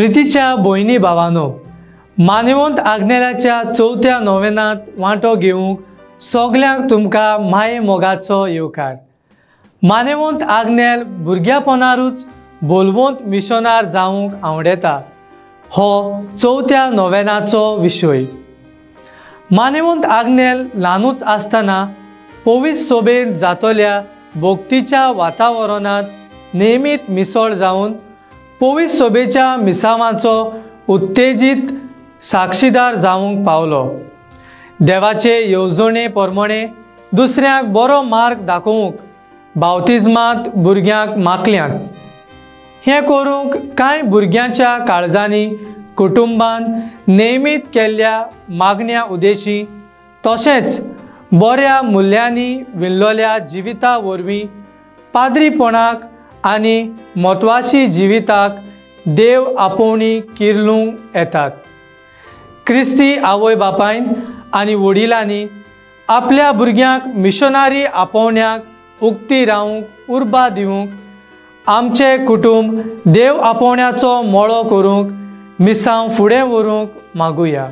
प्रितीच्या भयणी भावांनो, मानेवंत आग्नेलाच्या चवथ्या नोवेनांत वांटो घेवंक सगल्यांक तुमकां माये मोगाचो येवकार। मानेवंत आग्नेल भुरग्यापणारूच बोलवंत मिशनार जावंक आवडेता हो चवथ्या नोवेनाचो विशय। मानेवंत आग्नेल ल्हानूच आसतना पवित्र सोबेत जातल्या भोगतीच्या वातावरणांत नेमीत मिसळ जावन पवित्र सोबेच्या मिसावांचो उत्तेजीत साक्षीदार जावंक पावलो। देवाचे येवजणे प्रमाणे दुसऱ्यांक बरो मार्ग दाखोवंक बावतिस्मांत भुरग्यांक माकल्यांत। हें करूंक कांय भुरग्यांच्या काळजांनी कुटुंबान नेमीत केल्ल्या मागण्या उद्देशी तशेंच बऱ्या मुल्यांनी विणलोल्या जिविता वरवीं पाद्रीपणाक आनी म्हत्वाची जिविताक देव आपोवणी किर्लूंक येतात। क्रिस्ती आवय बापायन आनी वडिलांनी आपल्या भुरग्यांक मिशनारी आपोवण्याक उक्ती रावंक उर्बा दिवंक आमचे कुटुंब देव आपोवण्याचो मोळो करूंक मिसांव फुडें व्हरूंक मागुया।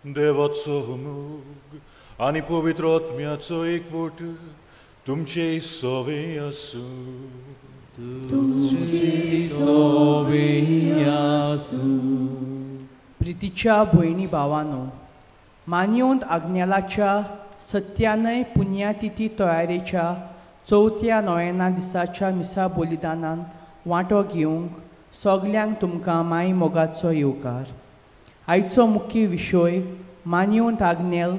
देवाचो मोग आनी पवित्र आत्म्याचो एकवट तुमचे सोवे आसूं. प्रितीच्या भयणी भावांनो, मानियोंत आग्नेलाच्या सत्यानय पुण्यतिथी तयारेच्या चवथ्या नोवेना दिसाच्या मिसा बलिदानान वांटो घेवंक सगल्यांक तुमकां माई मोगाचो येवकार. आयचो मुख्य विशय मानियोंत आग्नेल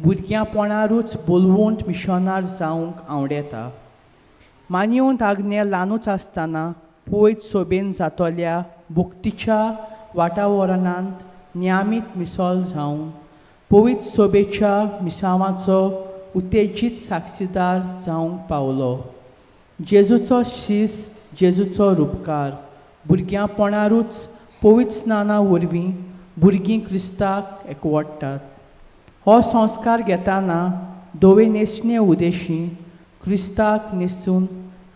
भुरग्यापणारूच बोलवंत मिशनार जावंक आवडेता. मानियोंत आग्नेल ल्हानूच आसतना पयत सोबेन जातोल्या भोक्तीच्या वातावरणांत नियमीत मिसळ जावन पवित्र सोबेच्या मिसावांचो उतेजीत साक्षीदार जावंक पावलो. जेजूचो शीस, जेजूचो रुपकार भुरग्यापणारूच पवित्र स्नाना वरवीं भुरगीं क्रिस्ताक एकवटतात. हो संस्कार घेतना दोवे न्हेसणे उदेशी क्रिस्ताक न्हेसून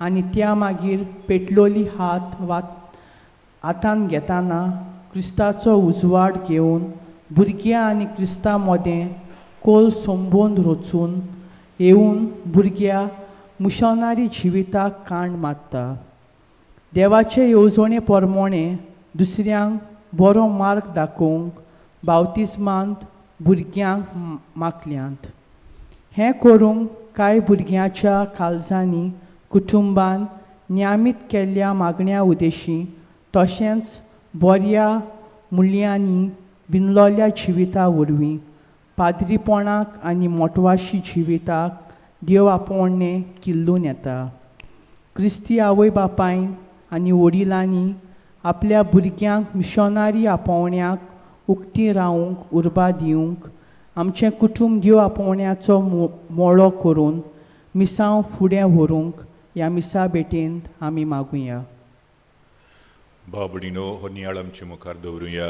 आनी त्या मागीर पेटलोली हातान घेतना क्रिस्ताचो उजवाड घेवन भुरग्यां आनी क्रिस्ता मोदें कोल सोंबून रचून येवन भुरग्या मिशनारी जिविताक कांड मारता. देवाचे येवजणे प्रमाणे दुसऱ्यांक बरो मार्ग दाखोवंक बावतिस्मांत भुरग्यांक मागल्यांत. हें करूंक कांय भुरग्यांच्या काळजांनी कुटुंबान नियमीत केल्ल्या मागण्या उदेशी तशेंच बऱ्या मुल्यांनी विणलोल्या जिविता वरवीं पाद्रीपणाक आनी मोटवाशी जिविताक देव आपोवणें किल्लून येता. क्रिस्ती आवय बापायन आनी वडिलांनी आपल्या भुरग्यांक मिशनारी आपोवण्याक उक्ती रावंक उर्बा दिवंक आमचें कुटुंब देव आपोवण्याचो मोळो करून मिसांव फुडें व्हरूंक ह्या मिसा भेटेंत आमी मागुया. बाबडीनो हो नियाळ आमचे मुखार दवरुया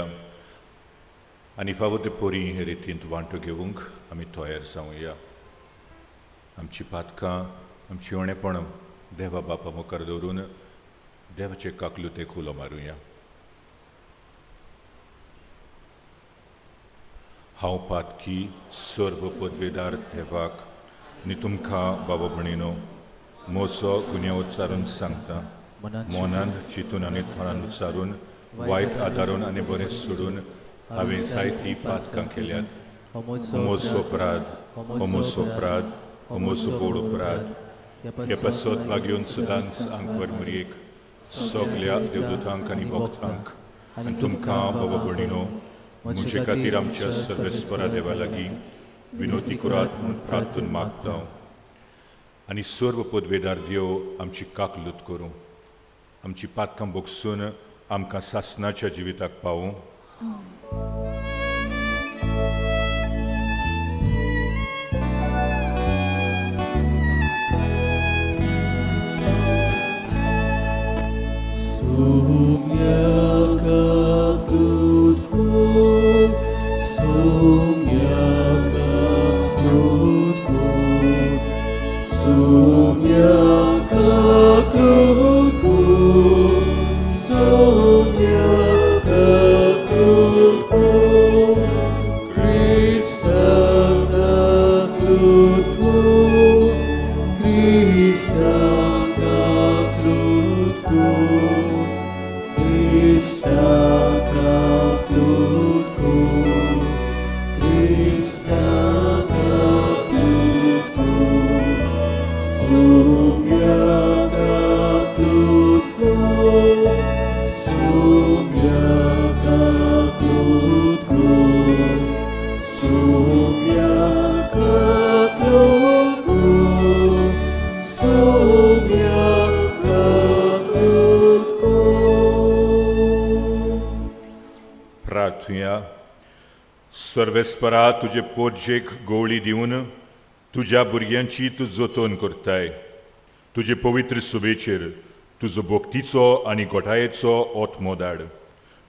आनी फावो ते पोरी हे रितींत वांटो घेवंक आमी तयार जावया. आमची पातकां आमची उणेपण देवा बापा मुखार दवरून देवाचे काकलुतेक उलो मारुया. हांव पातकी सर्व पदवेदार देवाक आनी तुमकां बाबा भणीनो मोसो गुन्या उच्चारून सांगता. मोनान चिंतून आनी थळान उच्चारून वायट आदारून आनी बरें सोडून हांवें जायतीं पातकां केल्यात. होमोचो अपराध, होमोचो अपराध, होमोचो बोड अपराध हे पासत लागून सदांच आंकवर मुरयेक सगल्या देवदूतांक आनी भक्तांक आनी तुमकां बाबा भणीनो म्हजे खातीर आमच्या सर्वेस्परा देवा लागीं विनोती करात म्हूण प्रार्थून मागता. आनी सर्व पदवेदार देव आमची काकलूत करूं, आमची पातकां भोगसून आमकां सासणाच्या जिविताक पावूं. सर्वेस्परा तुजे पोरजेक गवळी दिवन तुज्या भुरग्यांची तूं जतन करताय. तुजे पवित्र सुबेचेर तुजो भोक्तीचो आनी गोठायेचो ओत्मो धाड.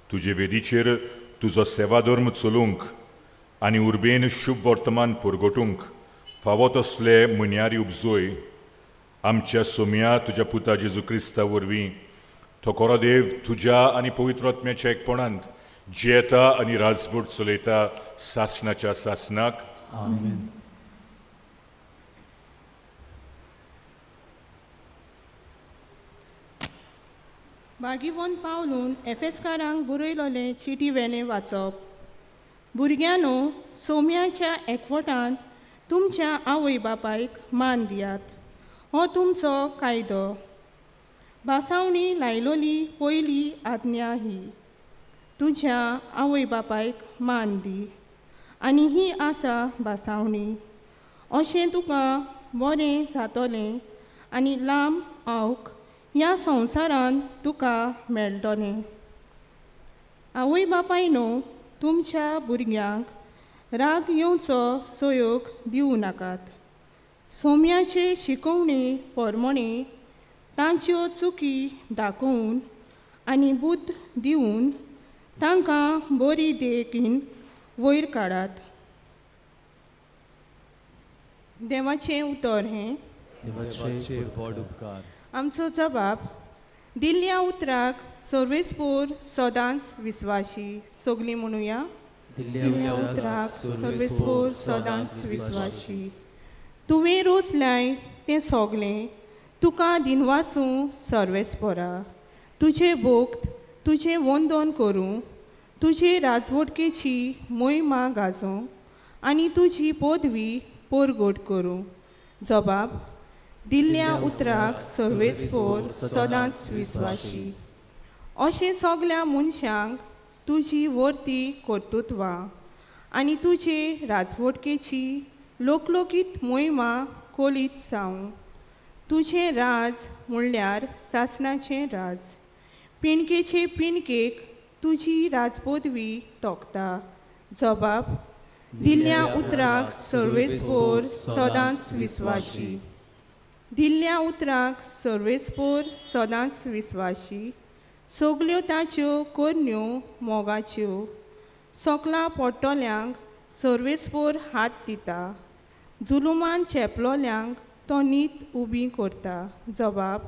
तुजे वेदीचेर तुजो सेवा धर्म चलूंक आनी उर्बेन शुभ वर्तमान परगटूंक फावो तसले मुन्यारी उपजोय. आमच्या सोम्या तुज्या पुता जेजू क्रिस्ता वरवीं तो कोरो देव तुज्या आनी पवित्र आत्म्याच्या एकपणांत जेता आनी राजपूत चलयता सासणाच्या सासनाक आमेन. बागीवोन पावलून एफेसकारांक बरयलोलें चिटी वेलें वाचप. भुरग्यांनो, सोम्याच्या एकवटांत तुमच्या आवय बापायक मान दियात. हो तुमचो कायदो. भासावणी लायलोली पयली आज्ञा ही, तुज्या आवय बापायक मान दी. आनी ही आसा भासावणी, अशें तुका बरें जातलें आनी लांब आवक ह्या संवसारांत तुका मेळटलें. आवय बापायनो, तुमच्या भुरग्यांक राग येवचो सयोग दिवं नाकात. सोम्याचे शिकोवणे पोरमोणे तांच्यो चुकी दाखोवन आनी बुद्द दिवन तांकां बरी देकीन वयर काडात. देवाचें उतर हें देवाचे व्हड उपकार. आमचो जबाब. दिल्ल्या उतराक सर्वेस्पोर सदांच विस्वाशी. सगलीं म्हणुया. दिल्ल्या उतराक सर्वेस्पोर सदांच विस्वाशी. तुवें रोसलाय तें सोगलें तुका दिनवासूं सर्वेस्पोरा. तुजें भोक्त तुजें वंदन करूं, तुजे राजवटकेची मोहिमा गाजोवं आनी तुजी पदवी पोरगोट करूं. जबाब. दिल्ल्या उतराक सर्वेस्पोर सदांच विस्वाशी. अशें सगल्या मनशांक तुजी वर्ती कर्तुत्वां आनी तुजे राजवटकेची लोकलोकीत मोहिमा खोलीत जावं. तुजें राज म्हणल्यार सासणाचें राज. पिणकेचे पिणकेक तुजी राजपदवी तोखता. जबाब. दिल्ल्या उतराक सर्वेस्पोर सदांच विस्वाशी. दिल्ल्या उतराक सर्वेस्पोर सदांच विस्वाशी. सगल्यो ताच्यो कोरन्यो मोगाच्यो. सोकला पडटल्यांक सर्वेस्पोर हात दिता. जुलुमान चेपलोल्यांक तो नीत उबी करता. जबाब.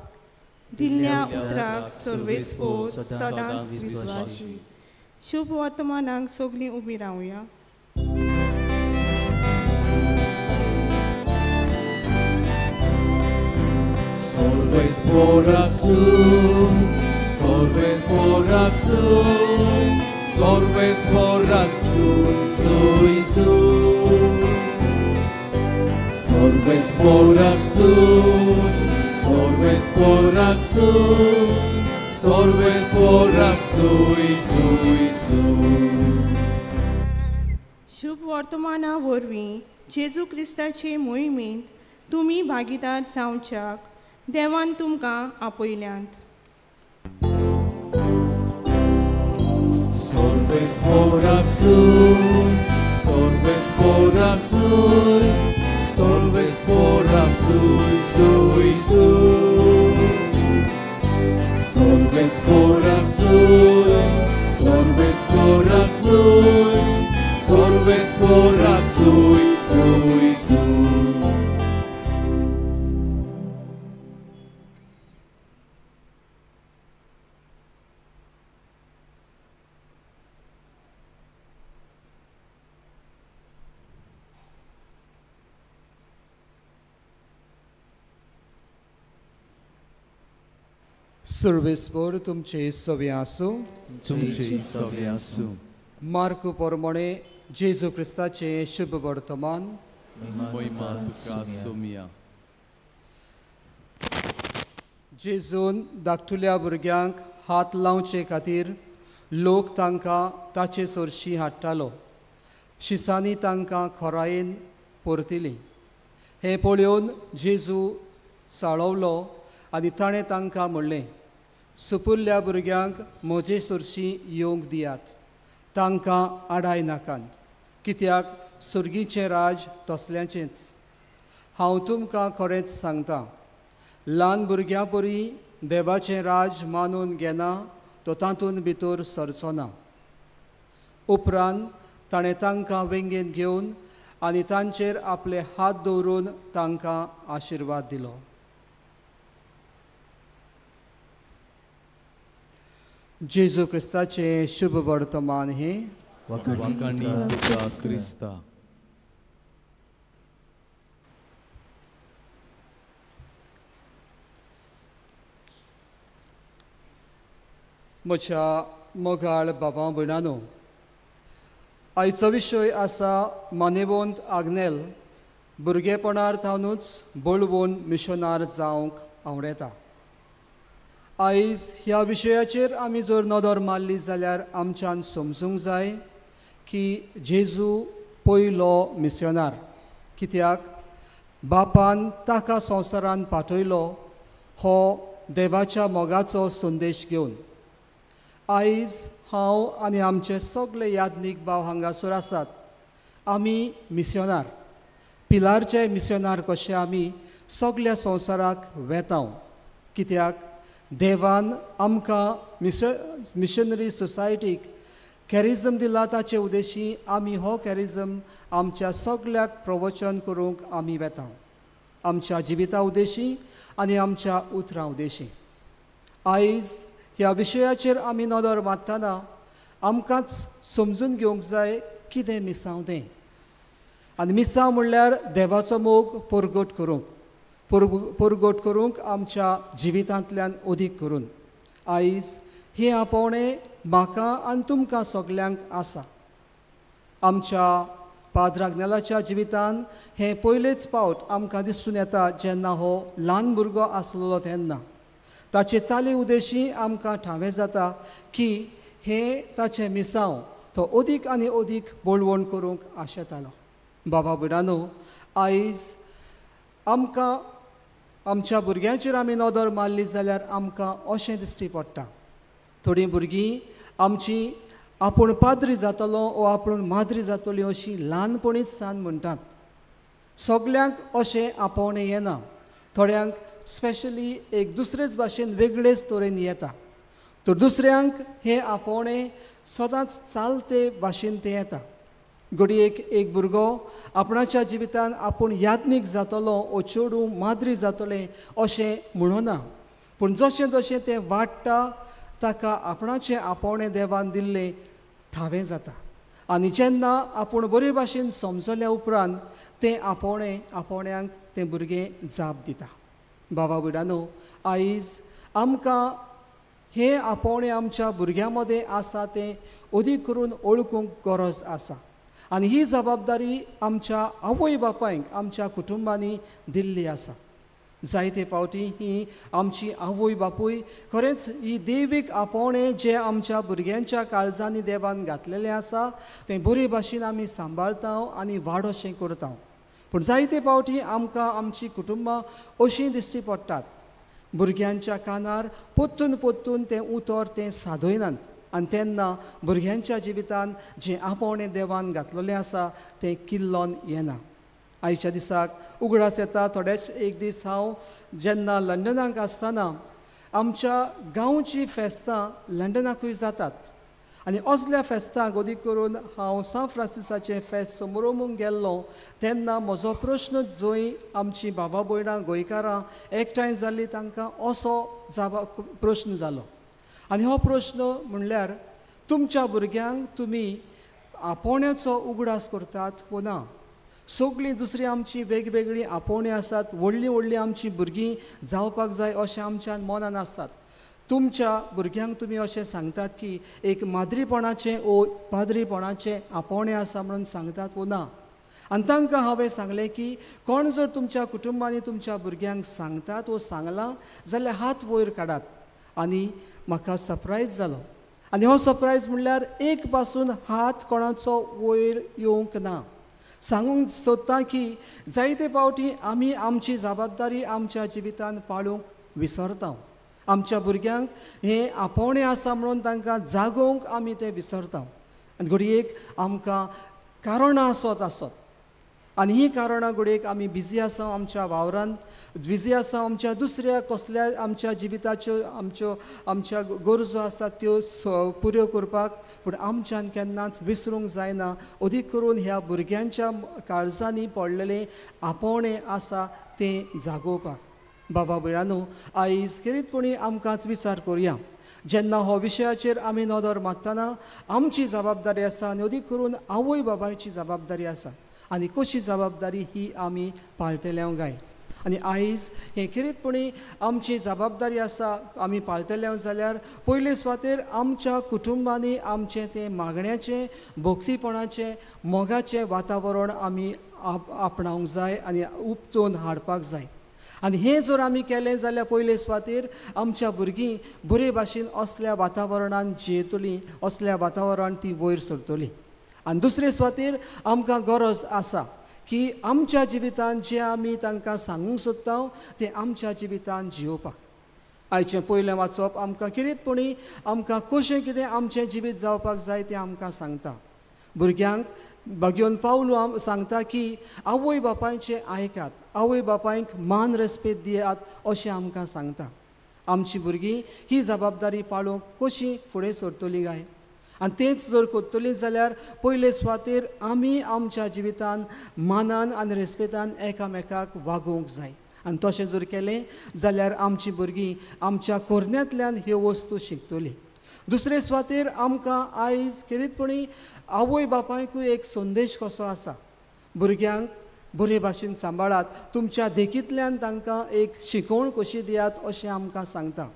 दिल्ल्या उतराक सर्वेस्पोर सदांच विस्वाशी. शुभ वर्तमानाक सगलीं उबी रावया. Sorvespor azul, sorvespor azul, sorvespor azul, sui sul. Sorvespor azul, sorvespor azul, sorvespor azul, sui sul. शुभ वर्तमाना वरवीं जेजू क्रिस्ताचे मोहिमेंत तुमी भागीदार जावच्याक देवान तुमकां आपयल्यांत. Sorvespor azul, sorvespor azul, sorvespor azul, sui sul. Sorvespor azul, sorvespor azul, sorvespor azul, sui sul. सर्वेस्पोर तुमचे सवे आसूं. तुमचे सगळे आसूं. मार्क पोरमोणे जेजू क्रिस्ताचे शुभ वर्तमान. महिमा तुका सोमिया. जेजून धाकटुल्या भुरग्यांक हात लावचे खातीर लोक तांकां ताचे सोरशी हाडटालो. शिसांनी तांकां खोरायेन परतिलीं. हें पळोवन जेजू साळवलो आनी ताणें तांकां म्हणलें, सुपुल्ल्या भुरग्यांक म्हजे सोरशी येवंक दियात. तांकां आडाय नाकात, कित्याक सुर्गीचें राज तसल्यांचेंच. हांव तुमकां खरेंच सांगतां, ल्हान भुरग्यां परी देवाचें राज मानून घेना तो तातूंत भितर सरचो ना. उपरांत ताणें तांकां वेंगेन घेवन आनी तांचेर आपले हात दवरून तांकां आशिर्वाद दिलो. जेजू क्रिस्ताचें शुभ वर्तमान हे वखाणी तुका क्रिस्ता. म्हज्या मोगाळ भावां भयणांनो, आयचो विशय आसा मानेवंत आग्नेल भुरगेपणार थावनूच बोळवून मिशनार जावंक आवडेता. आयज ह्या विशयाचेर आमी जर नदर मारली जाल्यार आमच्यान समजूंक जाय की जेजू पयलो मिशनार, कित्याक बापान ताका संवसारान पाठयलो हो देवाच्या मोगाचो संदेश घेवन. आयज हांव आनी आमचे सगळे यादनीक भाव हांगासर आसात. आमी मिशनार, पिलारचे मिशनार कशे आमी सगळ्या संवसाराक वेताव, कित्याक देवान आमकां मिशनरी सोसायटीक कॅरिजम दिला. ताचे उद्देशी आमी हो कॅरिजम आमच्या सगळ्याक प्रवचन करूंक आमी वेताव, आमच्या जिविता उद्देशी आनी आमच्या उतरां उद्देशी. आयज ह्या विशयाचेर आमी नदर मारतना आमकांच समजून घेवंक जाय कितें मिसांव तें. आनी मिसांव म्हणल्यार देवाचो मोग परगट करूंक आमच्या जिवितांतल्यान अदीक करून. आयज हे आपोवणें म्हाका आनी तुमकां सगल्यांक आसा. आमच्या पाद्र आग्नेलाच्या जिवितान हें पयलेच फावट आमकां दिसून येता जेन्ना हो ल्हान भुरगो आसलेलो तेन्ना. ताचे चाली उद्देशी आमकां ठावें जाता की हे ताचे मिसांव तो अदीक आनी अदीक बोळवण करूंक आशेतालो. बाबा भयणांनो, आयज आमकां आमच्या भुरग्यांचेर आमी नदर मारली जाल्यार आमकां अशें दिश्टी पडटा, थोडीं भुरगीं आमची आपूण पाद्री जातलो वा आपूण माद्री जातली अशी ल्हानपणीच सान म्हणटात. सगल्यांक अशें आपोवणें येना. थोड्यांक स्पेशली एक दुसरेच भाशेन वेगळेच तरेन येता, तर दुसऱ्यांक हे आपोवणें सदांच चालते भाशेन तें येता. घडयेक एक भुरगो आपणाच्या जिवितान आपूण यादनीक जातलो ओ चेडूं माद्री जातलें अशें म्हणना, पूण जशें जशें तें वाडटा ताका आपणाचें आपोवणें देवान दिल्लें ठावें जाता. आनी जेन्ना आपूण बरे भाशेन समजल्या उपरांत तें आपोवण्यांक तें भुरगें जाप दिता. बाबा भयणांनो, आयज आमकां हे आपोवणें आमच्या भुरग्यां मदें आसा तें अदीक करून ओळखूंक गरज आसा. आनी ही जबाबदारी आमच्या आवय बापायक आमच्या कुटुंबांनी दिल्ली आसा. जायते फावटी ही आमची आवय बापूय खरेंच ही दैवीक आपोवणें जें आमच्या भुरग्यांच्या काळजांनी देवान घातलेलें आसा तें बरे भाशेन आमी सांबाळटा आनी वाडोशें करता. पूण जायते फावटी आमकां आमची कुटुंबां अशीं दिश्टी पडटात, भुरग्यांच्या कानार पोत्तून तें उतर तें सादयनात. आनी तेन्ना भुरग्यांच्या जिवितान जें आपोवणें देवान घातलेलें आसा तें किल्लोन येना. आयच्या दिसाक उगडास येता. थोडेच एक दीस हांव जेन्ना लंडनाक आसतना आमच्या गांवची फेस्तां लंडनाकूय जातात. आनी असल्या फेस्तांक अदीक करून हांव सान फ्रांसिसाचें फेस्त समोरूंक गेल्लो तेन्ना म्हजो प्रश्न जंय आमची भावा भयणां गोंयकारां एकठांय जाल्लीं तांकां असो प्रश्न जालो. आनी हो प्रश्न म्हणल्यार तुमच्या भुरग्यांक तुमी आपोवण्याचो उगडास करतात वो ना. सगळीं दुसरी आमची वेगवेगळी आपोवणी आसात, व्हडलीं व्हडलीं आमची भुरगीं जावपाक जाय अशें आमच्या मनान आसतात. तुमच्या भुरग्यांक तुमी अशें सांगतात की एक माद्रीपणाचें ओ पाद्रीपणाचें आपोवणें आसा म्हणून सांगतात वो ना. आनी तांकां हांवें सांगलें की कोण जर तुमच्या कुटुंबांनी तुमच्या भुरग्यांक सांगतात वो सांगलां जाल्यार हात वयर काडात. आनी म्हाका सरप्रायज जालो. आनी हो सरप्रायज म्हणल्यार एक पासून हात कोणाचो वयर येवंक ना. सांगूंक सोदता की जायते फावटी आमी आमची जबाबदारी आमच्या जिवितान पाळूंक विसरता. आमच्या भुरग्यांक हें आपोवणें आसा म्हणून तांकां जागोवंक आमी तें विसरता. आनी घडयेक आमकां कारणां आसत आनी ही कारणां घडयेक आमी बिजी आसा आमच्या वावरांत, बिजी आसा आमच्या दुसऱ्या कसल्या आमच्या जिविताच्यो आमच्या गरजो आसात त्यो पुऱ्यो करपाक. पूण आमच्यान केन्नाच विसरूंक जायना अदीक करून ह्या भुरग्यांच्या काळजांनी पडलेलें आपोवणें आसा तें जागोवपाक. बाबा भयणानो, आयज खेरीतपणी आमकांच विचार करुया. जेन्ना हो विशयाचेर आमी नदर मारतना आमची जबाबदारी आसा आनी अदीक करून आवय बाबायची जबाबदारी आसा आनी कशी जबाबदारी ही आमी पाळटले काय. आनी आयज हे खेरीतपणी आमची जबाबदारी आसा आमी पाळटले जाल्यार पयले सुवातेर आमच्या कुटुंबांनी आमचें तें मागण्याचें भक्तीपणाचें मोगाचें वातावरण आमी आपणावंक जाय आनी उपटून हाडपाक जाय. आनी हें जर आमी केलें जाल्यार पयले सुवातेर आमच्या भुरगीं बरे भाशेन असल्या वातावरणान जियेतलीं, असल्या वातावरणान तीं वयर सरतलीं. आनी दुसरे सुवातेर आमकां गरज आसा की आमच्या जिवितान जें आमी तांकां सांगूंक सोदता तें आमच्या जिवितान जियोवपाक. आयचें पयलें वाचप आमकां कितेंतपणी आमकां कशें कितें आमचें जिवीत जावपाक जाय तें आमकां सांगता. भुरग्यांक घेवन पावलो सांगता की आवय बापायचें आयकात, आवय बापायक मान रेस्पेद दियात अशें आमकां सांगता. आमची भुरगीं ही जबाबदारी पाळूंक कशीं फुडें सरतलीं काय. आनी तेंच जर करतलीं जाल्यार पयले सुवातेर आमी आमच्या जिवितान मानान आनी रेस्पेदान एकामेकाक वागोवंक जाय. आनी तशें जर केलें जाल्यार आमची भुरगीं आमच्या कोरण्यांतल्यान ह्यो वस्तू शिकतलीं. दुसरे सुवातेर आमकां आयज खेरीतपणी आवय बापायकूय एक संदेश कसो आसा. भुरग्यांक बरे भाशेन सांबाळात, तुमच्या देखींतल्यान तांकां एक शिकवण कशी दियात अशें आमकां सांगता.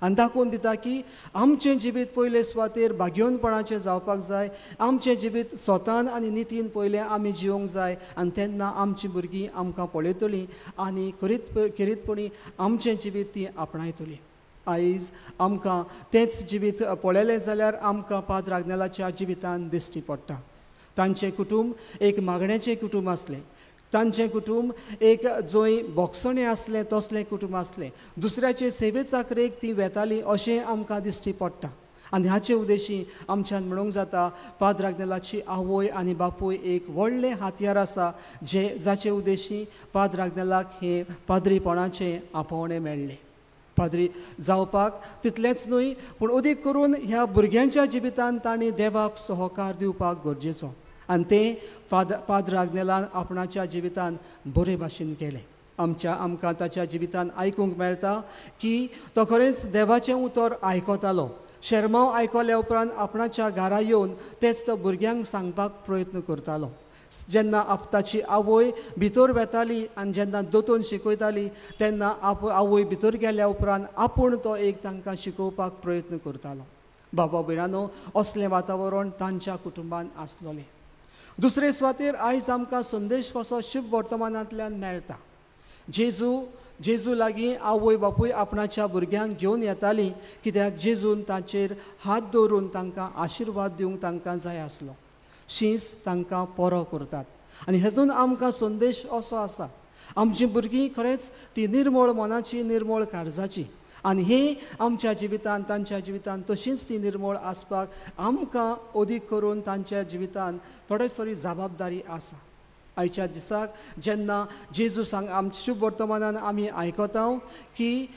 आनी दाखोवन दिता की आमचें जिवीत पयले सुवातेर भाग्यवनपणाचें जावपाक जाय. आमचें जिवीत स्वतान आनी नितीन पयलें आमी जिवंक जाय आनी तेन्ना आमचीं भुरगीं आमकां पळयतलीं आनी खेरीतपणी आमचें जिवीत तीं आपणायतलीं. आयज आमकां तेंच जिवीत पळयलें जाल्यार आमकां पाद्र आग्नेलाच्या जिवितान दिश्टी पडटा. तांचें कुटूंब एक मागण्याचें कुटूंब आसलें. तांचें कुटूंब एक जंय बोगसणें आसलें तसलें कुटूंब आसलें. दुसऱ्याचे सेवे चाकरेक तीं वेतालीं अशें आमकां दिश्टी पडटा. आनी हाचे उद्देशी आमच्यान म्हणूंक जाता पाद्र आग्नेलाची आवय आनी बापूय एक व्हडलें हातयार आसा जाचे उद्देशी पाद्र आग्नेलाक हें पाद्रीपणाचें आपोवणें मेळ्ळें. पाद्री जावपाक तितलेंच न्हय पूण अदीक करून ह्या भुरग्यांच्या जिवितान तांणी देवाक सहकार दिवपाक गरजेचो. आनी तें पाद्र आग्नेलान आपणाच्या जिवितान बरे भाशेन केलें. आमकां ताच्या जिवितान आयकूंक मेळटा की तो खरेंच देवाचें उतर आयकतालो. शर्माव आयकल्या उपरांत आपणाच्या घरा येवन तेच तो भुरग्यांक सांगपाक प्रयत्न करतालो. जेन्ना ताची आवय भितर वेताली आनी जेन्ना दोतोन शिकयताली तेन्ना आवय भितर गेल्या उपरांत आपूण तो एक तांकां शिकोवपाक प्रयत्न करतालो. बाबा भयणानो, असलें वातावरण तांच्या कुटुंबान आसलोलें. दुसरे सुवातेर आयज आमकां संदेश कसो शुभ वर्तमानांतल्यान मेळटा. जेजू लागीं आवय बापूय आपणाच्या भुरग्यांक घेवन येतालीं कित्याक जेजून तांचेर हात दवरून तांकां आशिर्वाद दिवंक तांकां जाय आसलो. शींच तांकां पोरो करतात. आनी हेतून आमकां संदेश असो आसा, आमचीं भुरगीं खरेंच ती निर्मळ मनाची, निर्मळ काळजाची आनी हें आमच्या जिवितान तांच्या जिवितान तशींच ती निर्मळ आसपाक आमकां अदीक करून तांच्या जिवितान थोडेच तरी जबाबदारी आसा. आयच्या दिसाक जेन्ना जेजू आमच्या शुभ वर्तमानान आमी आयकता की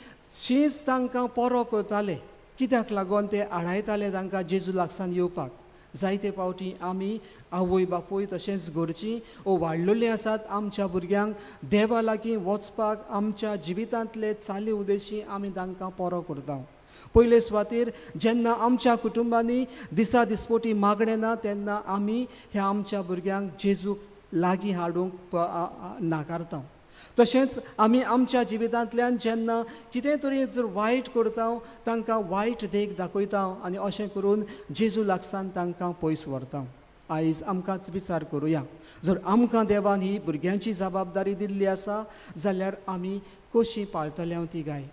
शींच तांकां पोरो करताले, कित्याक लागून ते आडायताले तांकां जेजू लागसावन येवपाक. जायते फावटी आमी आवय बापूय तशेंच घरचीं वाडलेलीं आसात. आमच्या भुरग्यांक देवा लागीं वचपाक आमच्या जिवितांतले चाली उद्देशी आमी तांकां पोरो करता. पयले सुवातेर जेन्ना आमच्या कुटुंबांनी दिसा दिसपोटी मागणें ना तेन्ना आमी ह्या आमच्या भुरग्यांक जेजूक लागीं हाडूंक नाकारता. तशेंच आमी आमच्या जिवितांतल्यान जेन्ना कितें तरी जर वायट करता तांकां वायट देख दाखयता आनी अशें करून जेजू लागसावन तांकां पयस व्हरता. आयज आमकांच विचार करुया, जर आमकां देवान ही भुरग्यांची जबाबदारी दिल्ली आसा जाल्यार आमी कशी पाळटले ती काय.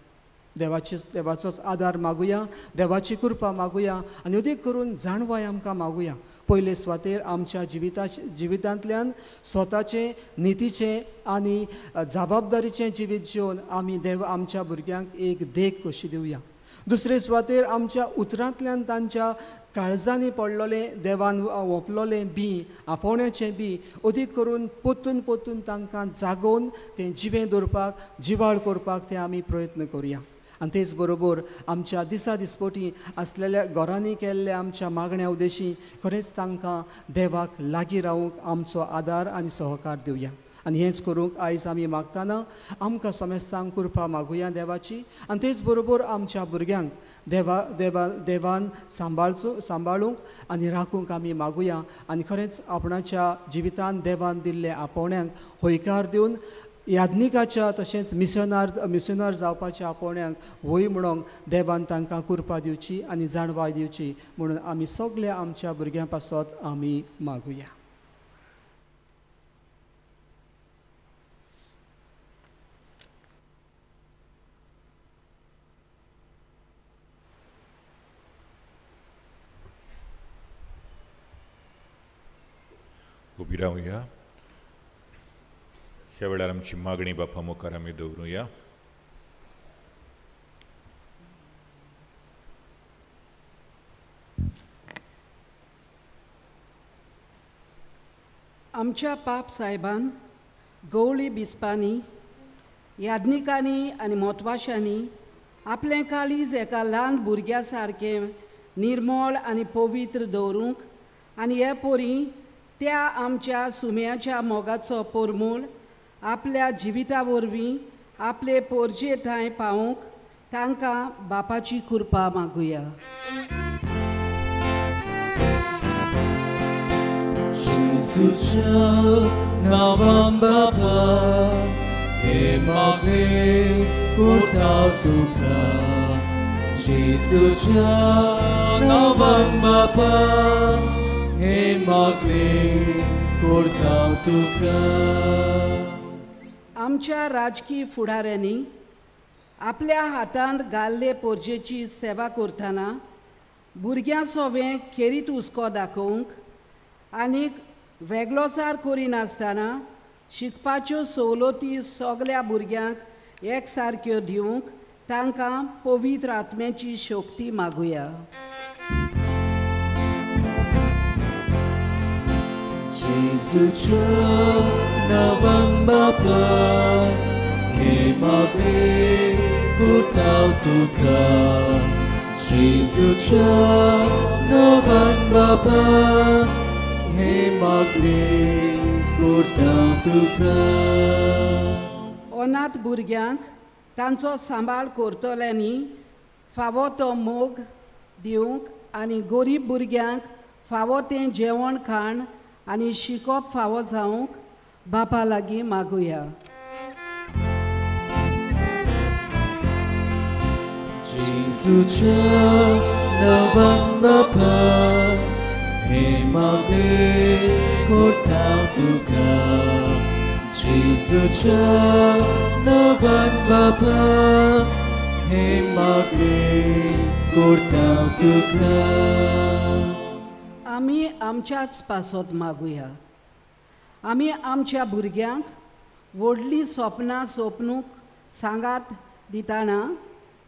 देवाचोच आदार मागुया, देवाची कृपा मागुया आनी अदीक करून जाणवाय आमकां मागुया. पयले सुवातेर आमच्या जिवितांतल्यान स्वताचें नितीचें आनी जबाबदारीचें जिवीत जिवन आमी आमच्या भुरग्यांक एक देख कशी दिवया. दुसरे सुवातेर आमच्या उतरांतल्यान तांच्या काळजांनी पडलोलें देवान ओपलोलें बी आपोवण्याचें बी अदीक करून पोत्तून तांकां जागोवन तें जिवें दवरपाक, जिवाळ करपाक तें आमी प्रयत्न करुया. आनी तेच बरोबर आमच्या दिसा दिसपोटी आसलेल्या घरांनी केल्ल्या आमच्या मागण्या उद्देशी खरेंच तांकां देवाक लागीं रावूंक आमचो आदार आनी सहकार दिवया. आनी हेंच करूंक आयज आमी मागतना आमकां समेस्तांक कृपा मागुया देवाची, आनी तेच बरोबर आमच्या भुरग्यांक देवान सांबाळूंक आनी राखूंक आमी मागुया, आनी खरेंच आपणाच्या जिवितांत देवान दिल्ले आपोवण्यांक होयकार दिवन याज्ञिकाच्या तशेंच मिशनर जावपाच्या आपोवण्यांक वय म्हणून देवान तांकां कृपा दिवची आनी जाणवाय दिवची म्हणून आमी सगळ्या आमच्या भुरग्यां पासत आमी मागुया. उबी रावया. ह्या वेळार आमची मागणी बापा मुखार आमी दवरुया. आमच्या पाप साहेबान गवळी बिस्पांनी याज्ञिकांनी आनी मोतवाशांनी आपलें काळीज एका ल्हान भुरग्या सारकें निर्मळ आनी पवित्र दवरूंक आनी हे पोरी त्या आमच्या सुम्याच्या मोगाचो पोरमूळ आपल्या जिविता वरवीं आपले पोरजे थंय पावूंक तांकां बापाची कृपा मागुया. जेजूच्या नांवान बाबा हे मागणे करता तुका. जेजूच्या नांवान बाबा हे मागणे करता तुका. आमच्या राजकीय फुडाऱ्यांनी आपल्या हातांत घाल्ले पोरजेची सेवा करतना भुरग्यां सोवें खेरीत हुस्को दाखोवंक आनीक वेगळोचार करिनासतना शिकपाच्यो सवलती सगळ्या भुरग्यांक एक सारक्यो दिवंक तांकां पवित्र आत्म्याची शक्ती मागुया. जेजूच्या नांवान बाबा हे मागणे करता तुका. जेजूच्या नांवान बाबा हे मागणे करता तुका. अनाथ भुरग्यांक तांचो सांबाळ करतल्यांनी फावो तो मोग दिवंक आनी गरीब भुरग्यांक फावो तें जेवण खाण आनी शिकोवप फावो जावंक बापा लागीं मागुया. जेजूच्या नांवान बाबा हे मागणे करता तुका. जेजूच्या नांवान बाबा हे मागणे करता तुका. आमी आमच्याच पासत मागुया. आमी आमच्या भुरग्यांक व्हडलीं सपनां सोपनूक सांगात दितना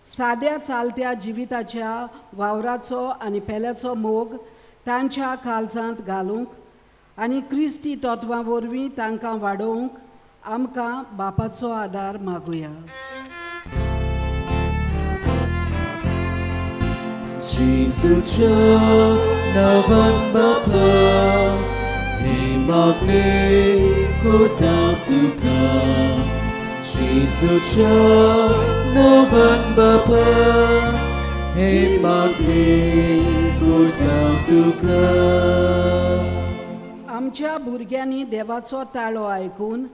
साद्या चालत्या जिविताच्या वावराचो आनी पेल्याचो मोग तांच्या काळजांत घालूंक आनी क्रिस्ती तत्वां वरवीं तांकां वाडोवंक आमकां बापाचो आदार मागुया. जेजूच्या नांवान बाबा हे मागणे करता तुका. जेजूच्या नांवान बाबा हे मागणे करता तुका. आमच्या भुरग्यांनी देवाचो ताळो आयकून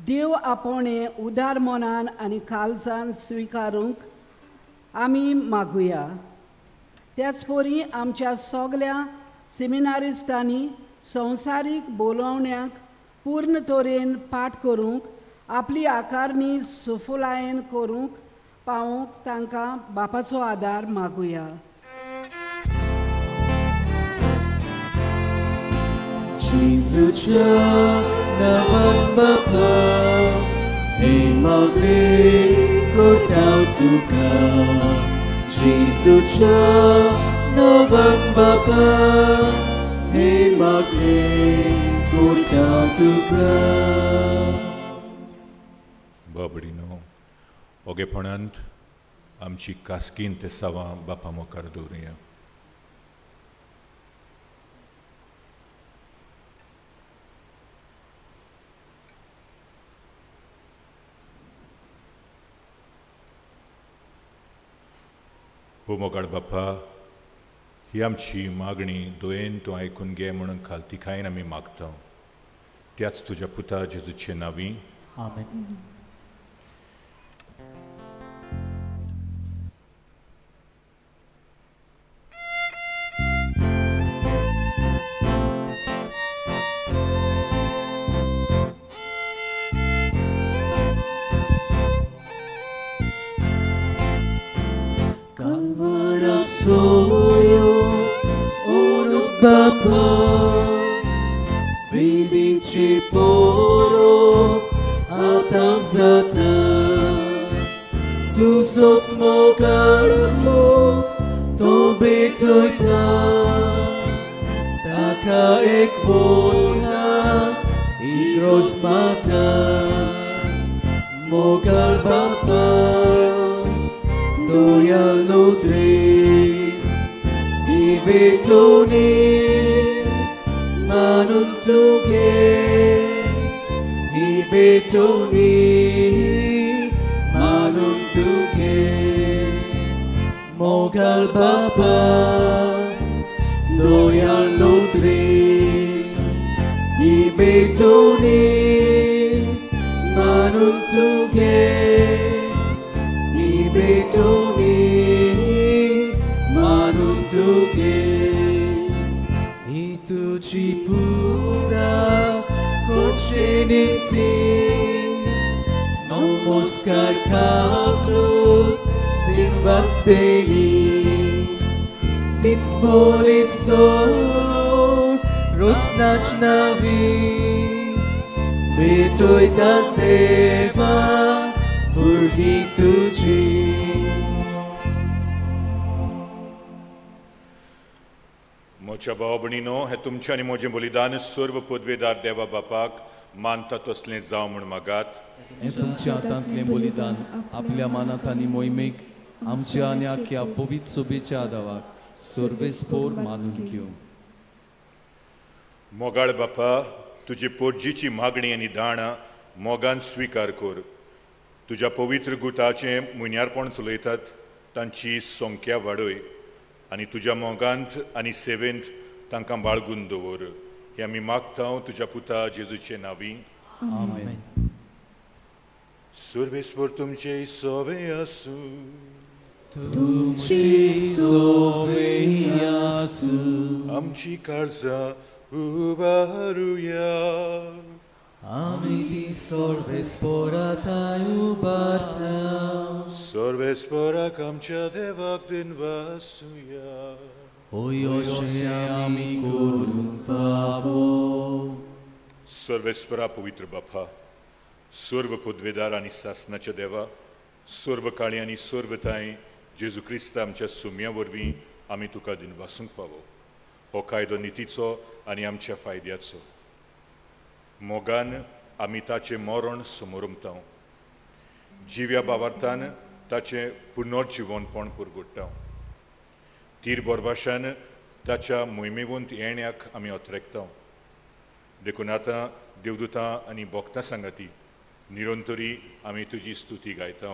देव आपोवणे उदार मनान आनी काळजान स्विकारूंक आमी मागुया. त्याच परी आमच्या सगळ्या सेमिनारिस्टांनी संवसारीक बोलावण्यांक पूर्ण तरेन पाठ करूंक आपली आकारणी सुफलायेन करूंक पावूंक तांकां बापाचो आदार मागुया. जेजूच्या नांवान बाबा हे मागणे करता तुका. जेजूच्या नांवान बाबा हे मागणे करता तुका. बाबडीनो ओगेपणांत आमची कास्कीन ते सावां बापा मुखार दवरुया. हो मोगाळ बाप्पा, ही आमची मागणी दोयेन तूं आयकून घे म्हणून खालतिकायेन आमी मागता. त्याच तुज्या पुता जेजूचे नांवी. आमेन. Soyo ono Bapa, vidici poro atazata, tu sos mogarmo, tobe toita, taka ek volta, igros mata, mogal Bapa, doyal nutri. Betoni manuntuge, betoni manuntuge, mogal Bapa, doyal nutri, betoni manuntuge, betoni manuntuge. Ci pusa coceniti, non moscar caclut din basteni, din spoli sos, rosnac navi, betoi tateva, burgituci. मोच्या भाव भणीनो, हे तुमचे आनी म्हजें बलिदान सर्व पदवेदार देवा बापाक मानता तसलें जावं म्हूण मागात. हे तुमच्या हातांतलें बलिदान आपल्या मानात आनी मोहिमेक आमच्या आनी आख्या पवित्र सोबेच्या आदावाक सर्वेस्पोर मानून घेवं. मोगाळ बापा, तुजे पोरजीची मागणी आनी दाण मोगान स्विकार कर. तुज्या पवित्र गुताचें मुन्यारपण चलयतात तांची संख्या वाडय आनी तुज्या मोगांत आनी सेवेंत तांकां बाळगून दवर. हे आमी मागता तुज्या पुता जेजूचे नांवी. आमेन. सर्वेस्वर तुमचे सोवे आसूं. तुमची सोवे आसूं. आमची काळजां उबारुया. आमी ती सर्वेस्पोराताय उबारता. सर्वेस्पोराक आमच्या देवाक दिनवासुया. ओयोशे आमी करून फावो. सर्वेस्परा पवित्र बापा, सर्व पदवेदार आनी सासनाच्या देवा, सर्व काळी आनी सर्वताय जेजू क्रिस्त आमच्या सुम्या वरवीं आमी तुका दिनवासूंक फावो. हो कायदो नितीचो आनी आमच्या फायद्याचो. मोगान आमी ताचें मरण समोरमता. जिव्या बाबार्थान ताचें पुनर्जिवनपण पुरगुट्टा. तीर बोरभाशान ताच्या मोहिमेवंत येण्याक आमी ओतरेकता. देखून आतां देवदूतां आनी भक्तां सांगाती निरंतरी आमी तुजी स्तुती गायता.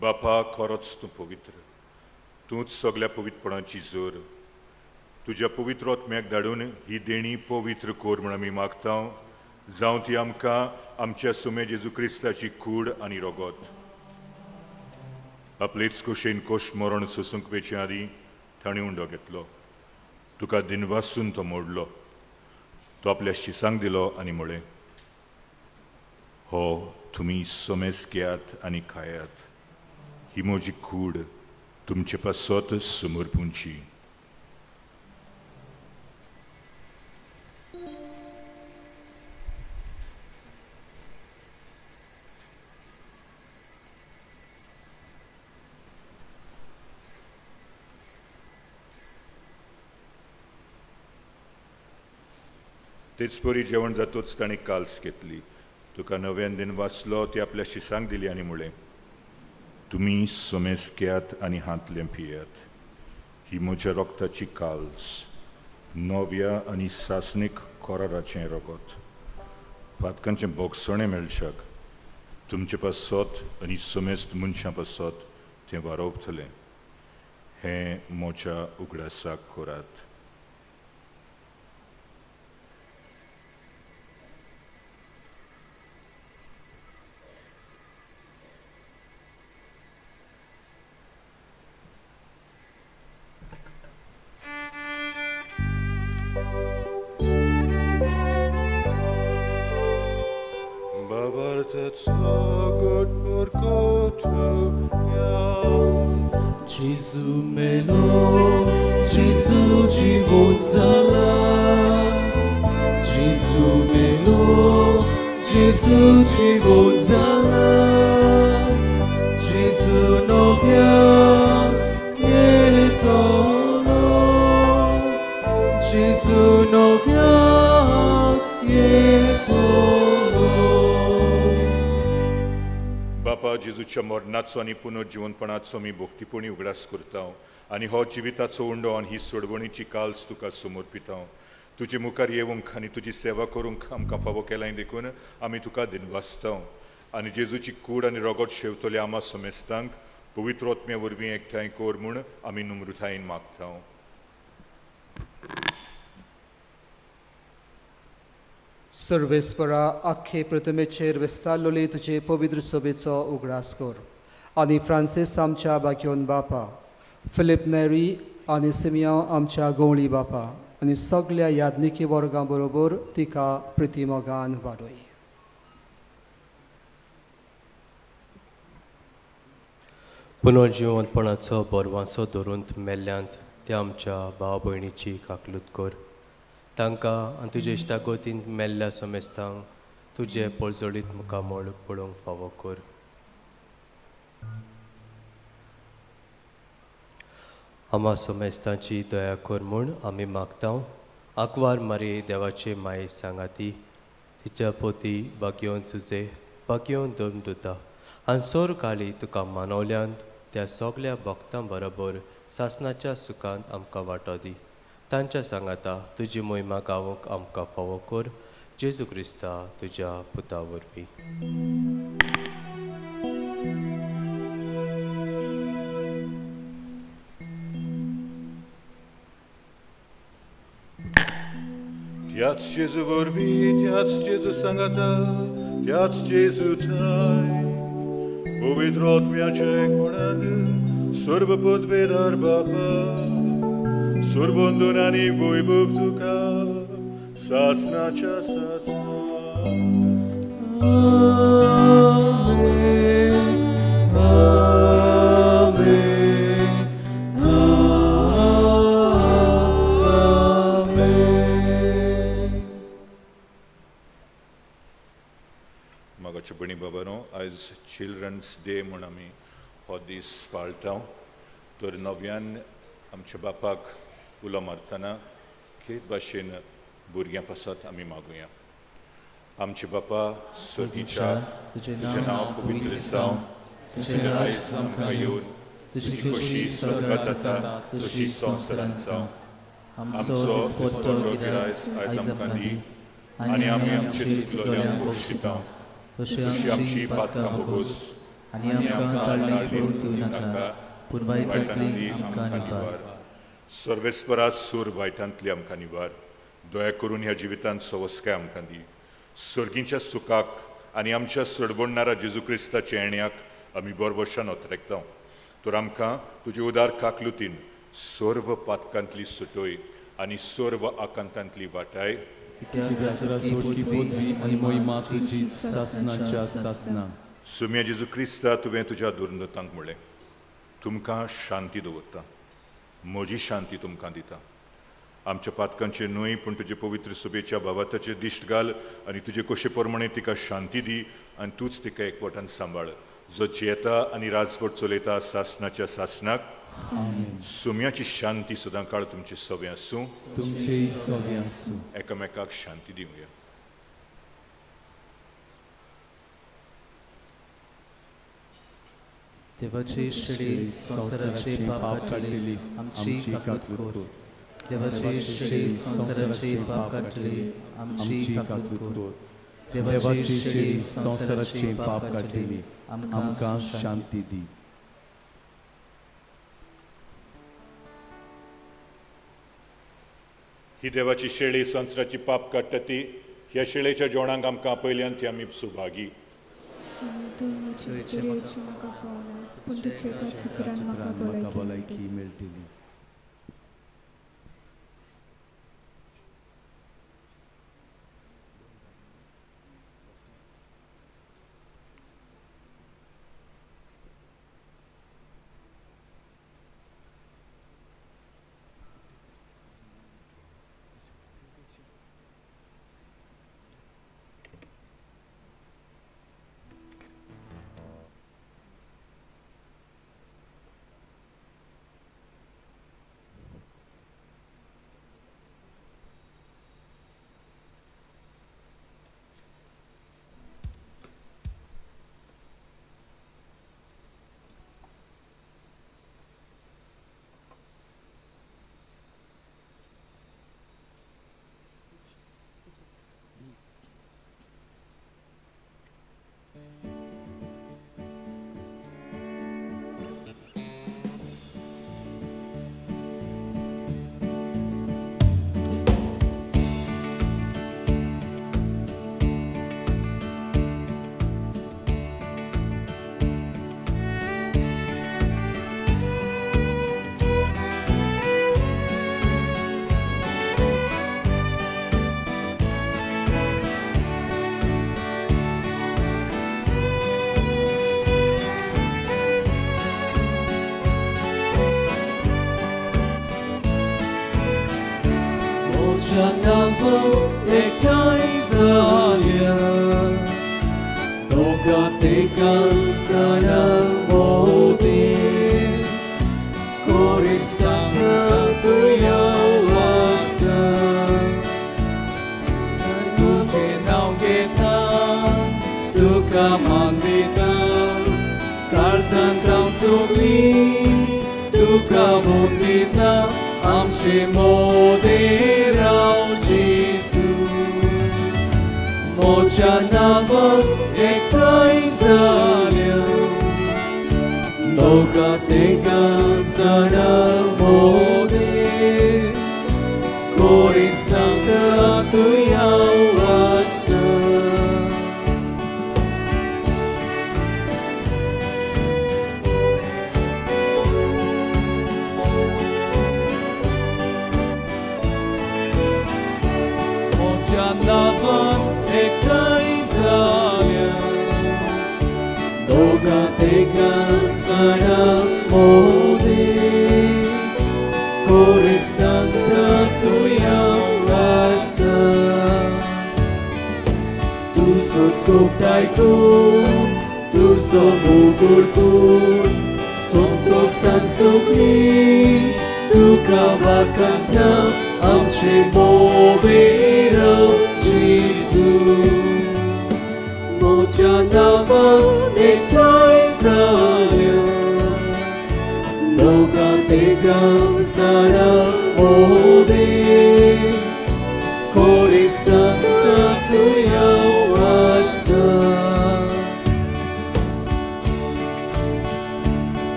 बापा खरोच तूं पवित्र, तूंच सगळ्या पवित्रपणाची जोर. तुज्या पवित्र आत्म्याक धाडून ही देणी पवित्र कोर म्हण आमी मागता, जावं ती आमकां आमच्या सुमे जेजू क्रिस्ताची कूड आनी रगत. आपलेच कुशेन कोश्ट मरण सोसूंक वेचे आदी ताणें उंडो घेतलो. तुका दिनवासून तो मोडलो. तो आपल्या शिसांक दिलो आनी म्हळें, हो तुमी सोमेस घेयात आनी खायात. ही म्हजी कूड तुमचे पासत समर्पूंची. तेच परी जेवण जातूच ताणें काल्स घेतली. तुका नव्यान दिन वाचलो ती आपल्या शिसांक दिली आनी म्हळें, तुमी सोमेस घेयात आनी हातलें पियात. ही म्हज्या रक्ताची काल्स, नव्या आनी सासणीक कोराराचें रगत. पातकांचें बोगसणें मेळशाक तुमचे पासत आनी सोमेस्त मनशां पासत तें वारोवतलें. हें म्हज्या उगडासाक करात. Gesù melo, Gesù живот zala. Gesù melo, Gesù живот zala. Gesù novia 예토로. Gesù novia बापा जेजूच्या मरणाचो आनी पुनर्जीवनपणाचो मी भक्तीपणी उगडास करता आनी हो जिविताचो उंडो आनी ही सोडवणीची काल्स तुका समर्पिता. तुजे मुखार येवंक आनी तुजी सेवा करूंक आमकां फावो केलाय देखून आमी तुका दिनवासता. आनी जेजूची कूड आनी रगत शेवतले आमा समेस्तांक पवित्र आत्म्या वरवीं एकठांय कोर म्हूण आमी नम्रतायेन मागता. सर्वेस्परा आख्खे प्रथमेचेर विस्तारलोली तुजे पवित्र सभेचो उगडास कर. आनी फ्रांसीस आमच्या बाग्योन बापा, फिलिप नेरी आनी सिमियांव आमच्या गवळी बापा आनी सगळ्या यादनिकी वर्गां बरोबर तिका प्रतिमोगान वाडय. पुनर्जीवनपणाचो बोरवांचो धरून मेल्ल्यांत त्या आमच्या भाव भयणीची काकलूत कर. तांकां आनी तुजे इश्टागोतीन मेल्ल्या समेस्तांक तुजे पळजोडीत मुखामोळ पळोवंक फावो कर. आमा समेस्तांची दया कर म्हूण आमी मागता. आंकवार मारी देवाचे माये सांगाती तिच्या पोती बागयोन तुजे बागयोन दम दोता आनी सोर काळी तुका मानवल्यांत त्या सगळ्या भक्तां बरोबर सासणाच्या सुखांत आमकां वांटो दी. तांच्या सांगाता तुजी मोहिमा गावूंक आमकां फावो कर. जेजू क्रिस्ता तुज्या पुता वरवीं. त्याच जेजू वरवीं, त्याच जेजू सांगाता, त्याच जेजू थंय पवित्र आत्म्याचे एकपणान सर्व पदवेदार बापा, सुरबंदून आनी वैभव तुका सासणाच्या सासणा. म्हाका भणी बाबानो, आयज चिल्ड्रन्स डे म्हूण आमी हो दीस पाळटा. तर नव्यान आमच्या बापाक उलो मारतना केद भाशेन भुरग्यां पासत आमी मागुया. आमचे बापा स्वर्गीच्या, तुजें नांव पवित्र जावं, तुजें राज आमकां येवन, तुजी खोशी स्वर्गांत जाता तशी संवसारांत जावं. आमचो दिसपट्टो गिरायज आयज आमकां दी आनी आमी आमचे चुकलोल्यांक बक्षिता तशी आमची पातकां बगूस आनी आमकां ताळणे पडूंक दिवं नाका पूण वायटांतली आमकां निबार सर्वेस्परा सूर वायटांतली आमकां निबार दया करून ह्या जिवितांत सवस्काय आमकां दी सर्गीच्या सुखाक आनी आमच्या सडबडणाऱ्या जेजू क्रिस्ताच्या येण्याक आमी बरवशान ओतरेकता तर आमकां तुजे उदार काकलुतीन सर्व पातकांतली सुटोय आनी सर्व आकांतांतली वाटाय सुम्या जेजू क्रिस्ता तुवें तुज्या दुर्नतांक म्हणलें तुमकां शांती दवरता म्हजी शांती तुमकां दिता आमच्या पातकांचे न्हय पूण तुजे पवित्र सभेच्या भावाताचे दिश्ट घाल आनी तुजे कशे प्रमाणे तिका शांती दी आनी तूच तिका एकवटान सांबाळ जो जेता आनी राजवट चलयता सासणाच्या सासणाक सुम्याची शांती सदां काळ तुमचे सवे आसूं एकामेकाक शांती दिवया देवाची शिडी संसाराचे पाप काढलेली आमची काकूत कर देवाची शिडी संसाराचे पाप काढलेली आमची काकूत कर देवाची शिडी संसाराचे पाप काढलेली आमकां शांती दी ही देवाची शेळी संसाराची पाप काडटा ती ह्या शेळेच्या जेवणाक आमकां आपयल्यान ती आमी सुभागी भलायकी मेळटली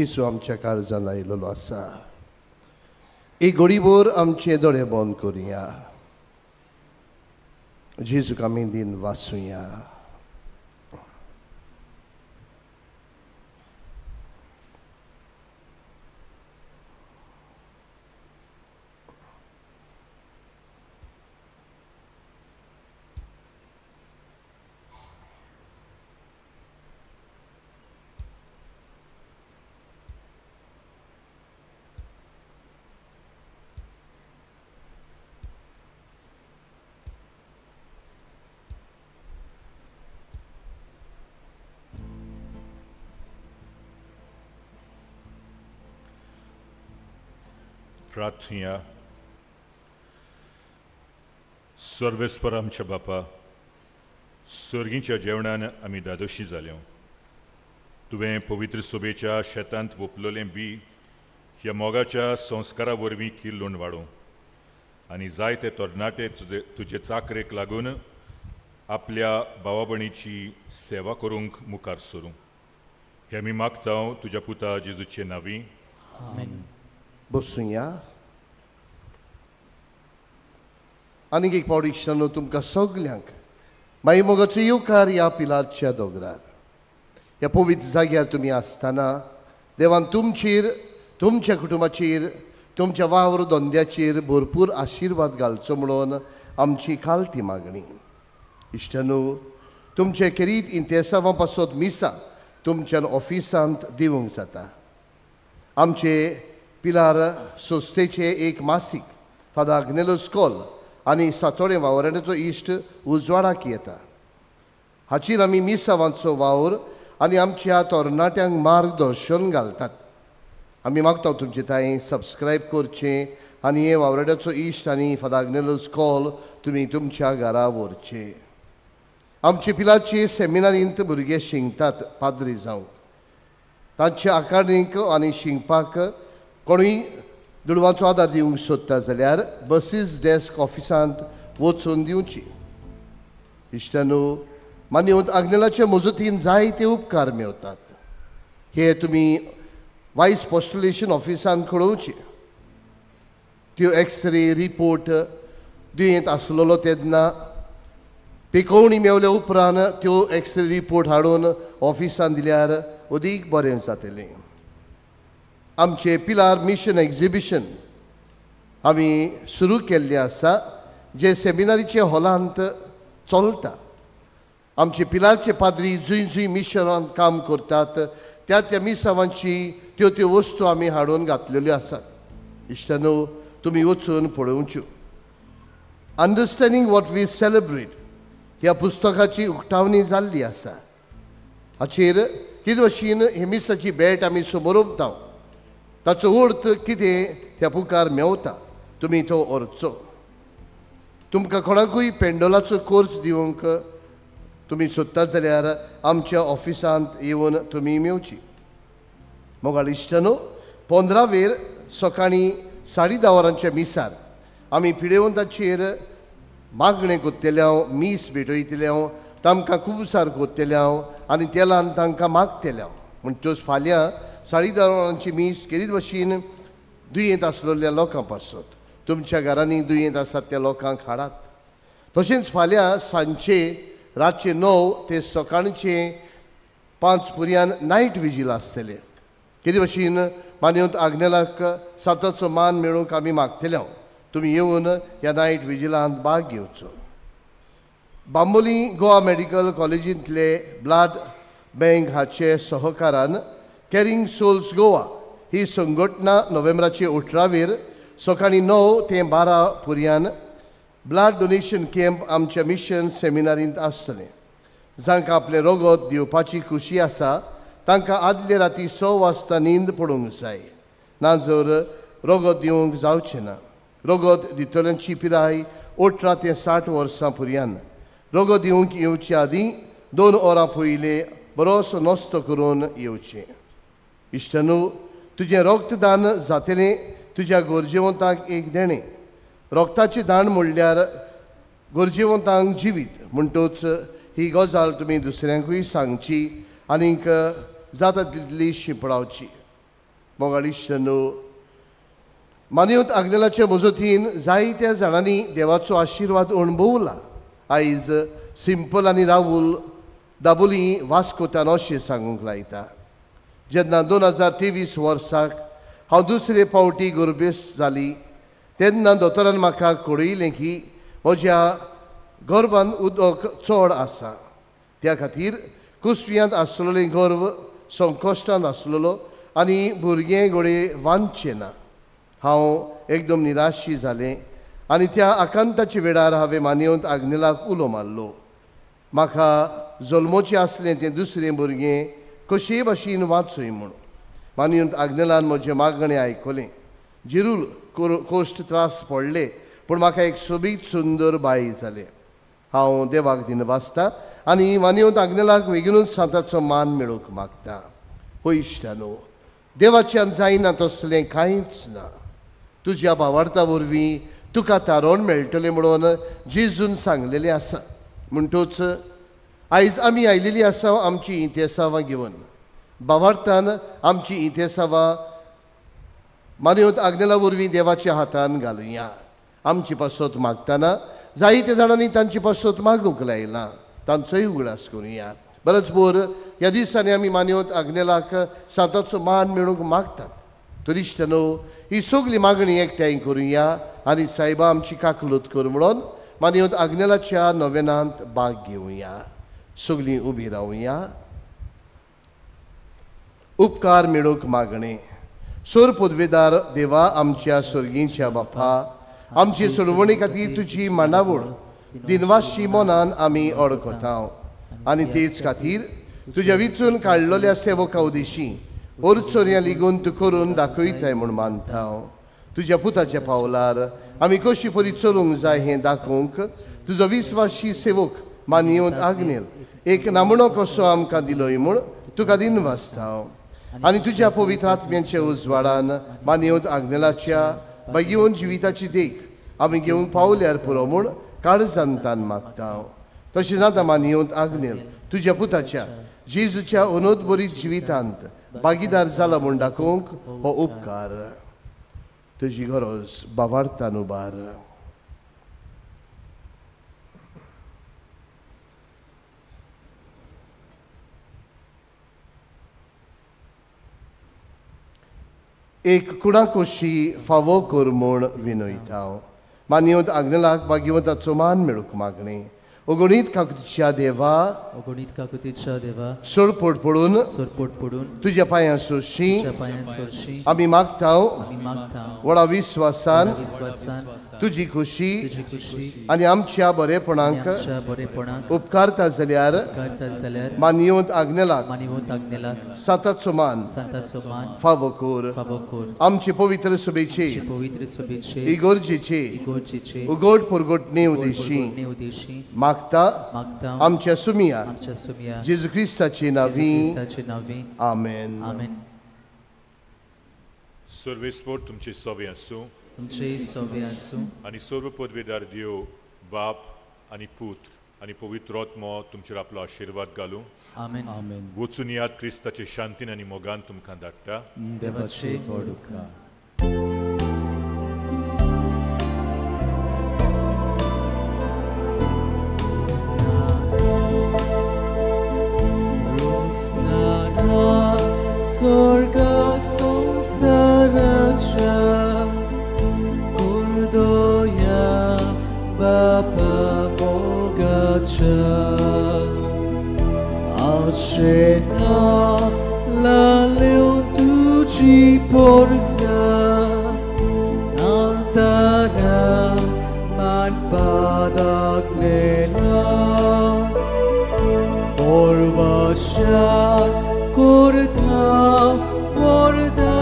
जेजू आमच्या काळजान आयिल्लो आसा. एक घडीभर आमचे दोळे बंद करुया. जेजूक आमी दिन वाचुया. प्रार्थना. सर्वेस्पर आमच्या बापा, सर्गीच्या जेवणान आमी दादोशी जाल्यो. तुवें पवित्र सोबेच्या शेतांत ओपलोलें बी ह्या मोगाच्या संस्कारा वरवीं किल्लून वाडूं आनी जायते तरणाटे तुजे चाकरेक लागून आपल्या भावा भयणीची सेवा करूंक मुखार सरूं. हें आमी मागतां तुज्या पुता जेजूचे नांवी. आमेन. बसूया. आनीक एक पावट इश्टानो तुमकां सगल्यांक मागीर मोगाचो येवकार ह्या पिलारच्या दोंगरार. ह्या पवित्र जाग्यार तुमी आसतना देवान तुमचेर, तुमच्या कुटुंबाचेर, तुमच्या वावर धंद्याचेर भरपूर आशिर्वाद घालचो म्हणून आमची खालती मागणी. इश्टानो, तुमचे केरीत इंतेसांवा पासत मिसा तुमच्या ऑफिसांत दिवंक जाता. आमचे पिलार सोस्तेचे एक मासीक फादर आग्नेलोस कॉल आनी सातोडे वावरांचो इश्ट उजवाडाक येता. हाचेर आमी मिसांवांचो वावर आनी आमच्या तरणाट्यांक मार्गदर्शन घालतात. आमी मागता तुमचे थंय सबस्क्रायब करचें आनी हे वावराड्याचो इश्ट आनी फादर आग्नेलोस कॉल तुमी तुमच्या घरा व्हरचे. आमचे पिलारचे सेमिनारींत भुरगे शिंगतात पाद्री जावंक. तांचे आकारणीक आनी शिंगपाक कोणूय दुडवांचो आदार दिवंक सोदता जाल्यार बसीस डेस्क ऑफिसांत वचून दिवची. इश्टानो, मान्यवंत आग्नेलाच्या मजतीन जायते उपकार मेळटात. हे तुमी वायस पोस्टुलेशन ऑफिसान कळोवचे. त्यो एक्सरे रिपोर्ट दुयेंत आसलेलो तेन्ना पिकोवणी मेवल्या उपरांत त्यो एक्सरे रिपोर्ट हाडून ऑफिसान दिल्यार अदीक बरें जातलें. आमचे पिलार मिशन एक्झिबिशन आमी सुरू केल्लें आसा जे सेमिनारीचे हॉलांत चलता. आमचे पिलारचे पाद्री जूय जूय मिशनांत काम करतात त्या मिसांवांची त्यो त्यो वस्तू आमी हाडून घातलेल्यो आसात. इश्टानो, तुमी वचून पळोवच्यो. अंडरस्टँडींग वॉट वी सेलिब्रेट ह्या पुस्तकाची उक्तावणी जाल्ली आसा. हाचेर कितें भशेन हे मिसाची भेट आमी समोर उरता ताचो अर्थ कितें त्या पुकार मेवता तुमी तो व्हरचो. तुमकां कोणाकूय पेंडोलाचो कोर्स दिवंक तुमी सोदतात जाल्यार आमच्या ऑफिसांत येवन तुमी मेवची. मोगाळ इश्टानो, 15 सकाळीं 10:30 मिसार आमी पिडेवंताचेर मागणें कोत्तेल्याव, मीस भेटयतल्याव, तांकां खूब सार कोत्तेल्याव आनी तेलान तांकां मागतेल्याव. म्हणटच फाल्यां 10:30 मीस केरीत भशेन दुयेंत आसलेल्या लोकां पासत तुमच्या घरांनी दुयेंत आसात त्या लोकांक हाडात. तशेंच फाल्यां सांजचे रातचे 9 ते सकाळचे 5 पर्यंत नायट विजील आसतलें. कितें भशेन मान्यवंत आग्नेलाक साताचो मान मेळोवंक आमी मागतल्याव तुमी येवन ह्या नायट विजिलांत भाग घेवचो. Bambolim Goa medical कॉलेजींतले blood bank हाचे सहकारान कॅरिंग सोल्स गोवा ही संघटना नोव्हेंबराचे 18 सकाळीं 9 ते 12 पर्यंत ब्लड डोनेशन कॅम्प आमच्या मिशन सेमिनारींत आसतलें. जांकां आपलें रगत दिवपाची खुशी आसा तांकां आदले राती 6 वाजता न्हीद पडूंक जाय ना जर रगत दिवंक जावचें ना. रगत दितल्यांची पिराय 18 ते 60 वर्सां पर्यंत. रगत दिवंक येवचे आदीं 2 वरां पयलीं बरोसो नस्तो करून येवचें. इश्टानो, तुजें रक्तदान जातलें तुज्या गरजेवंतांक एक देणें. रक्ताचें दान म्हणल्यार गरजेवंतांक जिवीत म्हणटच ही गजाल तुमी दुसऱ्यांकूय सांगची आनीक जाता तितली शिंपडावची. मोगाळिश्टांनो, मानवंत आग्नेलाच्या मजतीन जायत्या जाणांनी देवाचो आशिर्वाद अणभवला. आयज सिंपल आनी राहुल दाबोली वास कोतान अशें सांगूंक लायता. जेन्ना 2023 वर्साक हांव दुसरे फावटी गर्भेस्त जाली तेन्ना दोतोरान म्हाका कळयलें की म्हज्या गर्भांत उदक चड आसा. त्या खातीर कुसव्यांत आसलेलें गर्भ संकश्टांत आसलेलो आनी भुरगें घोडे वांचचें ना. हांव एकदम निराशी जालें आनी त्या आकांताच्या वेळार हांवें मानवंत आग्नेलाक उलो मारलो. म्हाका जल्मोचें आसलें तें दुसरें भुरगें कशे भाशेन वाचय म्हूण. मानवंत आग्नेलान म्हजें मागणें आयकलें. जिरूल कोश्ट त्रास पडले पूण म्हाका एक सोबीत सुंदर बाई जालें. हांव देवाक दिनवासता आनी मानवंत आग्नेलाक बेगीनूच सांताचो मान मेळोवंक मागता. हो इश्टानो, देवाच्यान जायना तसलें कांयच ना. तुज्या भावार्था वरवीं तुका तारण मेळटलें म्हणून जेजून सांगलेलें आसा. म्हणटूच आयज आमी आयिल्लीं आसा आमची इतेसावां घेवन. भावार्थान आमची इतेसावां मानवंत आग्नेला वरवीं देवाच्या हातान घालुया. आमची पासत मागतना जायत्या जाणांनी तांची पासत मागूंक लायला. तांचोय उगडास करुया. बरेच बोर ह्या दिसांनी आमी मानवंत आग्नेलाक सांताचो मान मेळोवंक मागतात. तुरिश्टानो, ही सगळी मागणी एकठांय करुया आनी सायबा आमची काकलूत कर म्हणून मानवंत आग्नेलाच्या नोवेनांत भाग घेवया. सगळीं उबी रावया. उपकार मेळोवंक मागणें. सोर पदवेदार देवा, आमच्या स्वर्गीच्या बापा, आमची सोडवणी खातीर तुजी मांडावळ दिनवाशी मनान आमी अडकता आनी तेच खातीर तुज्या विचून काडलेल्या सेवका उदेशी ओरचोऱ्या लिगून तूं करून दाखयताय म्हूण मानता. तुज्या पुताच्या पावलार आमी कशी परी चलूंक जाय हें दाखोवंक तुजो विस्वासी सेवक मानवंत आग्नेल एक नामणो कसो आमकां दिलोय म्हूण तुका दिनवासता. आनी तुज्या पवित्र आत्म्याच्या उजवाडान मानवंत आग्नेलाच्या बेगीन जिविताची देख आमी घेवंक पावल्यार पुरो म्हूण काळजांतान मागता. तशेंच आतां मानवंत आग्नेल तुज्या पुताच्या जेजूच्या अनोद बरी जिवितांत भागीदार जाला म्हूण दाखोवंक हो उपकार. तुजी गरज भावार्थान उबार. एक कुणाकोशी फावो कर म्हूण विनयता. मानवंत आग्नेलाक भाग्यवंताचो मान मेळूंक मागणें. अगणीत काकुतीच्या देवा, अगणीत काकुतीच्या देवा, सोडपोट पडून तुज्या पांयां सोरशी आमी मागता. व्हडा विस्वासान तुजी खुशी आनी आमच्या बरेपणांक उपकारता जाल्यार मानवंत आग्नेलाक सांताचो मान फावो कर. आमचे पवित्र सभेचे इगोर्जेचे उगोड पुरगोटणे उदेशी मागता आमच्या सुमिया जेजू क्रिस्ताचे नांवी. आमेन. सर्वेस्पोर तुमचे सवे आसूं आनी सर्व पदवेदार देव बाप आनी पुत्र आनी पवित्र आत्मो तुमचेर आपलो आशिर्वाद घालूं. आमेन. आमेन. वचून याद क्रिस्ताचे शांतीन आनी मोगान तुमकां धाडटा. देवाचे वडुका. Sorga संसाराच्या कुर्दोया बापा मोगाच्या आशेना लालेव तुझी पोरजा altarat manpadaglela Orvasha Korda Korda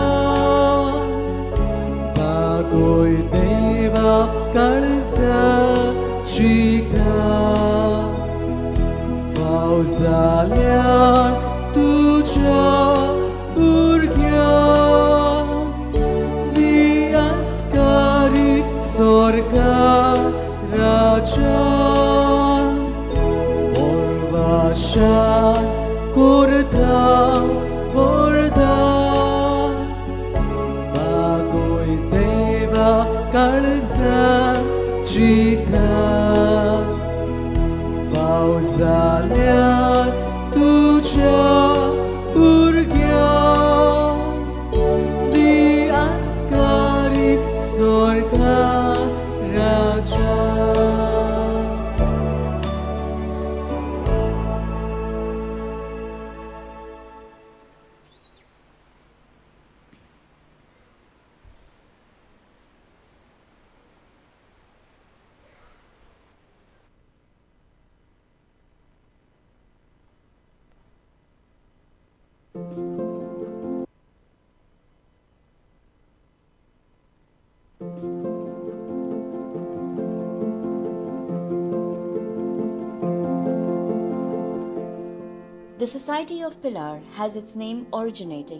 Bagoy Deva Kalza Chiga Fauzalyar Tuja Urgya Viaskari Sorga Raja Orvasha Korda Korda काळजाची धार फाव जाल्यार तुझ्या भुरग्यांक दी आस्कारी स्वर्गा राजा. The Society of Pilar has its name originating